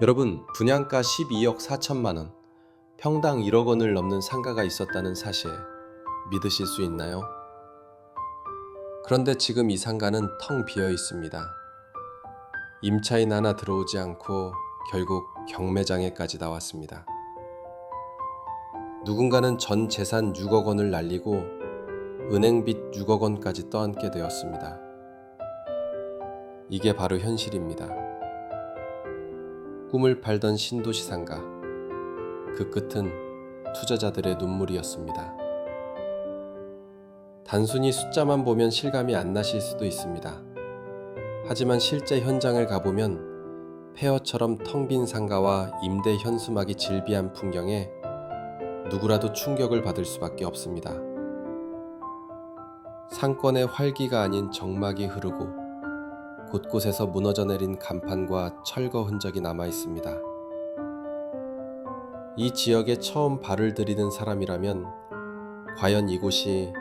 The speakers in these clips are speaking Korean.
여러분, 분양가 12억 4천만 원, 평당 1억 원을 넘는 상가가 있었다는 사실 믿으실 수 있나요? 그런데 지금 이 상가는 텅 비어 있습니다. 임차인 하나 들어오지 않고 결국 경매장에까지 나왔습니다. 누군가는 전 재산 6억 원을 날리고 은행빚 6억 원까지 떠안게 되었습니다. 이게 바로 현실입니다. 꿈을 팔던 신도시 상가, 그 끝은 투자자들의 눈물이었습니다. 단순히 숫자만 보면 실감이 안 나실 수도 있습니다. 하지만 실제 현장을 가보면 폐허처럼 텅 빈 상가와 임대 현수막이 질비한 풍경에 누구라도 충격을 받을 수밖에 없습니다. 상권의 활기가 아닌 정막이 흐르고 곳곳에서 무너져 내린 간판과 철거 흔적이 남아 있습니다. 이 지역에 처음 발을 들이는 사람이라면 과연 이곳이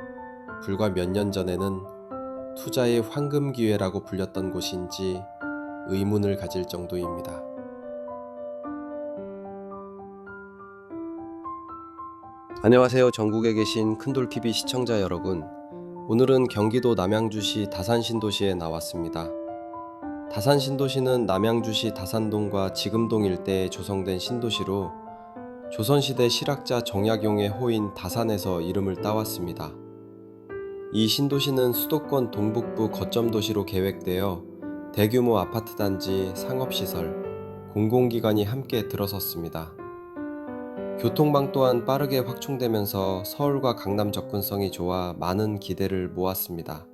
불과 몇 년 전에는 투자의 황금 기회라고 불렸던 곳인지 의문을 가질 정도입니다. 안녕하세요. 전국에 계신 큰돌TV 시청자 여러분. 오늘은 경기도 남양주시 다산신도시에 나왔습니다. 다산신도시는 남양주시 다산동과 지금동 일대에 조성된 신도시로 조선시대 실학자 정약용의 호인 다산에서 이름을 따왔습니다. 이 신도시는 수도권 동북부 거점 도시로 계획되어 대규모 아파트 단지, 상업시설, 공공기관이 함께 들어섰습니다. 교통망 또한 빠르게 확충되면서 서울과 강남 접근성이 좋아 많은 기대를 모았습니다.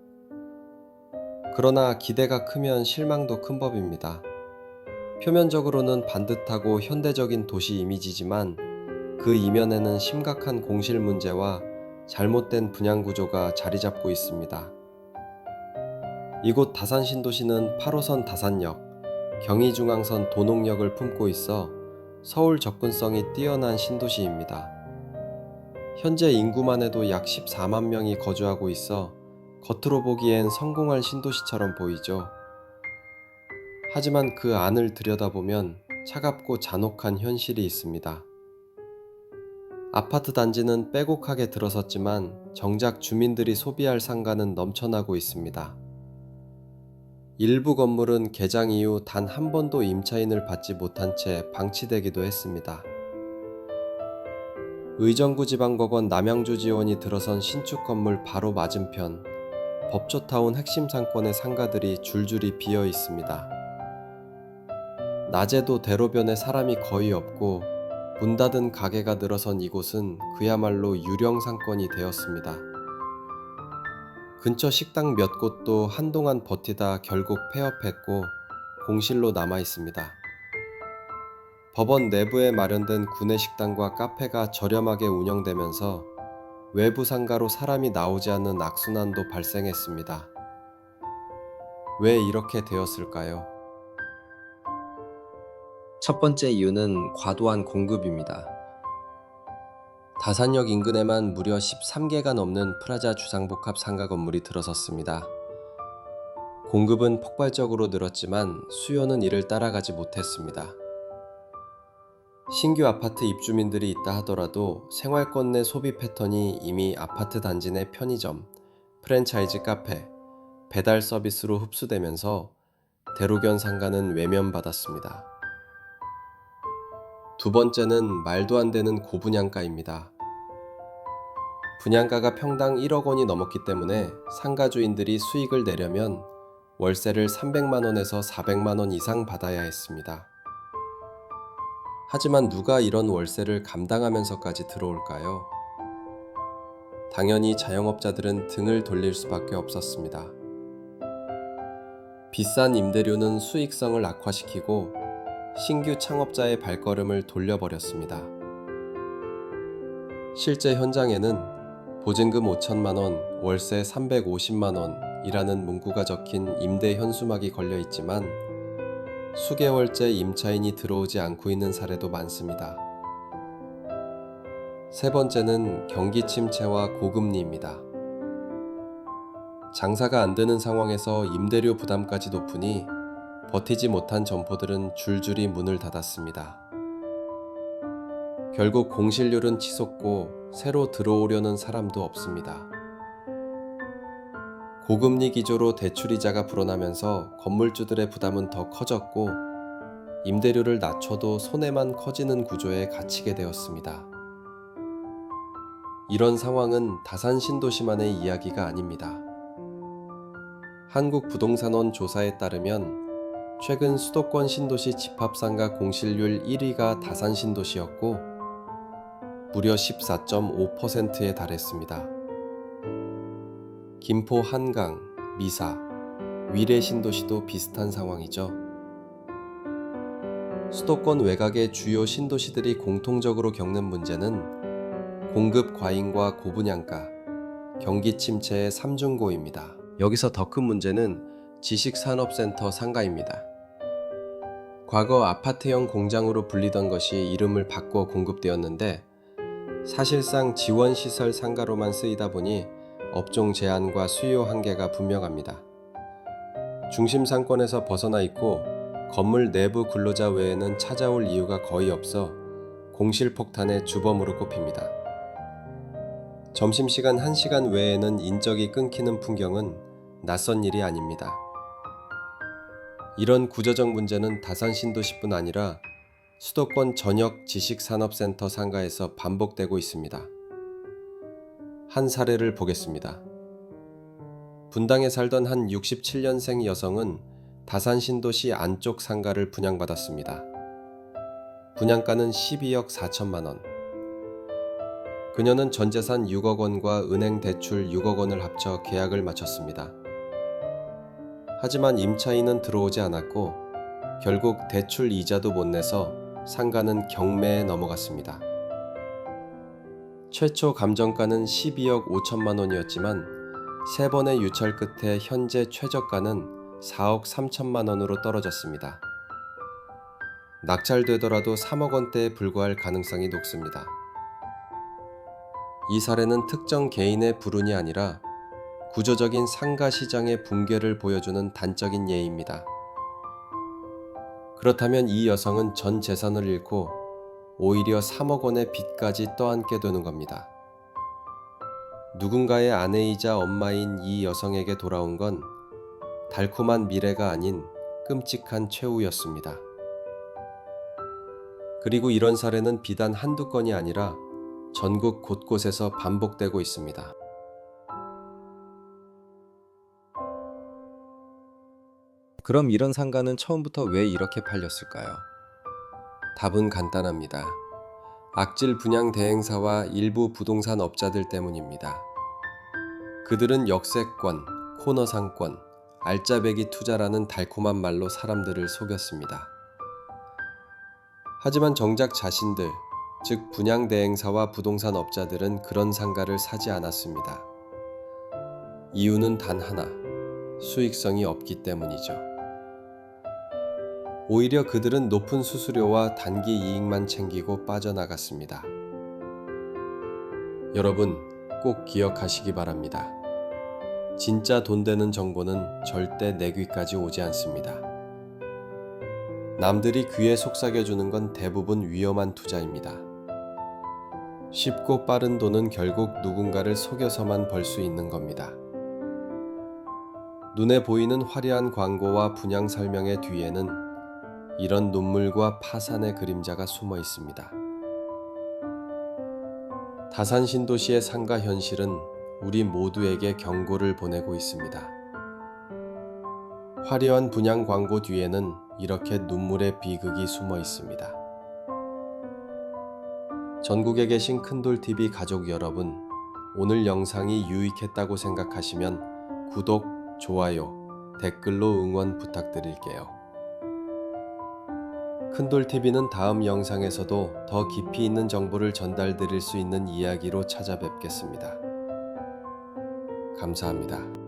그러나 기대가 크면 실망도 큰 법입니다. 표면적으로는 반듯하고 현대적인 도시 이미지지만 그 이면에는 심각한 공실 문제와 잘못된 분양 구조가 자리 잡고 있습니다. 이곳 다산신도시는 8호선 다산역, 경의중앙선 도농역을 품고 있어 서울 접근성이 뛰어난 신도시입니다. 현재 인구만 해도 약 14만 명이 거주하고 있어 겉으로 보기엔 성공한 신도시처럼 보이죠. 하지만 그 안을 들여다보면 차갑고 잔혹한 현실이 있습니다. 아파트 단지는 빼곡하게 들어섰지만 정작 주민들이 소비할 상가는 넘쳐나고 있습니다. 일부 건물은 개장 이후 단 한 번도 임차인을 받지 못한 채 방치되기도 했습니다. 의정부지방법원 남양주 지원이 들어선 신축 건물 바로 맞은편 법조타운 핵심 상권의 상가들이 줄줄이 비어 있습니다. 낮에도 대로변에 사람이 거의 없고 문 닫은 가게가 늘어선 이곳은 그야말로 유령 상권이 되었습니다. 근처 식당 몇 곳도 한동안 버티다 결국 폐업했고 공실로 남아 있습니다. 법원 내부에 마련된 구내식당과 카페가 저렴하게 운영되면서 외부 상가로 사람이 나오지 않는 악순환도 발생했습니다. 왜 이렇게 되었을까요? 첫 번째 이유는 과도한 공급입니다. 다산역 인근에만 무려 13개가 넘는 프라자 주상복합 상가 건물이 들어섰습니다. 공급은 폭발적으로 늘었지만 수요는 이를 따라가지 못했습니다. 신규 아파트 입주민들이 있다 하더라도 생활권 내 소비 패턴이 이미 아파트 단지 내 편의점, 프랜차이즈 카페, 배달 서비스로 흡수되면서 대로변 상가는 외면받았습니다. 두 번째는 말도 안 되는 고분양가입니다. 분양가가 평당 1억 원이 넘었기 때문에 상가 주인들이 수익을 내려면 월세를 300만 원에서 400만 원 이상 받아야 했습니다. 하지만 누가 이런 월세를 감당하면서까지 들어올까요? 당연히 자영업자들은 등을 돌릴 수밖에 없었습니다. 비싼 임대료는 수익성을 악화시키고 신규 창업자의 발걸음을 돌려버렸습니다. 실제 현장에는 보증금 5천만 원, 월세 350만 원이라는 문구가 적힌 임대 현수막이 걸려 있지만 수개월째 임차인이 들어오지 않고 있는 사례도 많습니다. 세 번째는 경기 침체와 고금리입니다. 장사가 안 되는 상황에서 임대료 부담까지 높으니 버티지 못한 점포들은 줄줄이 문을 닫았습니다. 결국 공실률은 치솟고 새로 들어오려는 사람도 없습니다. 고금리 기조로 대출이자가 불어나면서 건물주들의 부담은 더 커졌고 임대료를 낮춰도 손해만 커지는 구조에 갇히게 되었습니다. 이런 상황은 다산 신도시만의 이야기가 아닙니다. 한국부동산원 조사에 따르면 최근 수도권 신도시 집합상가 공실률 1위가 다산 신도시였고 무려 14.5%에 달했습니다. 김포 한강, 미사, 위례 신도시도 비슷한 상황이죠. 수도권 외곽의 주요 신도시들이 공통적으로 겪는 문제는 공급 과잉과 고분양가, 경기 침체의 삼중고입니다. 여기서 더 큰 문제는 지식산업센터 상가입니다. 과거 아파트형 공장으로 불리던 것이 이름을 바꿔 공급되었는데 사실상 지원시설 상가로만 쓰이다 보니 업종 제한과 수요 한계가 분명합니다. 중심 상권에서 벗어나 있고 건물 내부 근로자 외에는 찾아올 이유가 거의 없어 공실폭탄의 주범으로 꼽힙니다. 점심시간 1시간 외에는 인적이 끊기는 풍경은 낯선 일이 아닙니다. 이런 구조적 문제는 다산 신도시뿐 아니라 수도권 전역 지식산업센터 상가에서 반복되고 있습니다. 한 사례를 보겠습니다. 분당에 살던 한 67년생 여성은 다산 신도시 안쪽 상가를 분양받았습니다. 분양가는 12억 4천만 원. 그녀는 전재산 6억 원과 은행 대출 6억 원을 합쳐 계약을 마쳤습니다. 하지만 임차인은 들어오지 않았고 결국 대출 이자도 못 내서 상가는 경매에 넘어갔습니다. 최초 감정가는 12억 5천만 원이었지만 3번의 유찰 끝에 현재 최저가는 4억 3천만 원으로 떨어졌습니다. 낙찰되더라도 3억 원대에 불과할 가능성이 높습니다. 이 사례는 특정 개인의 불운이 아니라 구조적인 상가 시장의 붕괴를 보여주는 단적인 예입니다. 그렇다면 이 여성은 전 재산을 잃고 오히려 3억 원의 빚까지 떠안게 되는 겁니다. 누군가의 아내이자 엄마인 이 여성에게 돌아온 건 달콤한 미래가 아닌 끔찍한 최후였습니다. 그리고 이런 사례는 비단 한두 건이 아니라 전국 곳곳에서 반복되고 있습니다. 그럼 이런 상가는 처음부터 왜 이렇게 팔렸을까요? 답은 간단합니다. 악질 분양 대행사와 일부 부동산 업자들 때문입니다. 그들은 역세권, 코너 상권, 알짜배기 투자라는 달콤한 말로 사람들을 속였습니다. 하지만 정작 자신들, 즉 분양 대행사와 부동산 업자들은 그런 상가를 사지 않았습니다. 이유는 단 하나, 수익성이 없기 때문이죠. 오히려 그들은 높은 수수료와 단기 이익만 챙기고 빠져나갔습니다. 여러분, 꼭 기억하시기 바랍니다. 진짜 돈 되는 정보는 절대 내 귀까지 오지 않습니다. 남들이 귀에 속삭여주는 건 대부분 위험한 투자입니다. 쉽고 빠른 돈은 결국 누군가를 속여서만 벌 수 있는 겁니다. 눈에 보이는 화려한 광고와 분양 설명의 뒤에는 이런 눈물과 파산의 그림자가 숨어 있습니다. 다산 신도시의 상가 현실은 우리 모두에게 경고를 보내고 있습니다. 화려한 분양 광고 뒤에는 이렇게 눈물의 비극이 숨어 있습니다. 전국에 계신 큰돌TV 가족 여러분, 오늘 영상이 유익했다고 생각하시면 구독, 좋아요, 댓글로 응원 부탁드릴게요. 큰돌TV는 다음 영상에서도 더 깊이 있는 정보를 전달드릴 수 있는 이야기로 찾아뵙겠습니다. 감사합니다.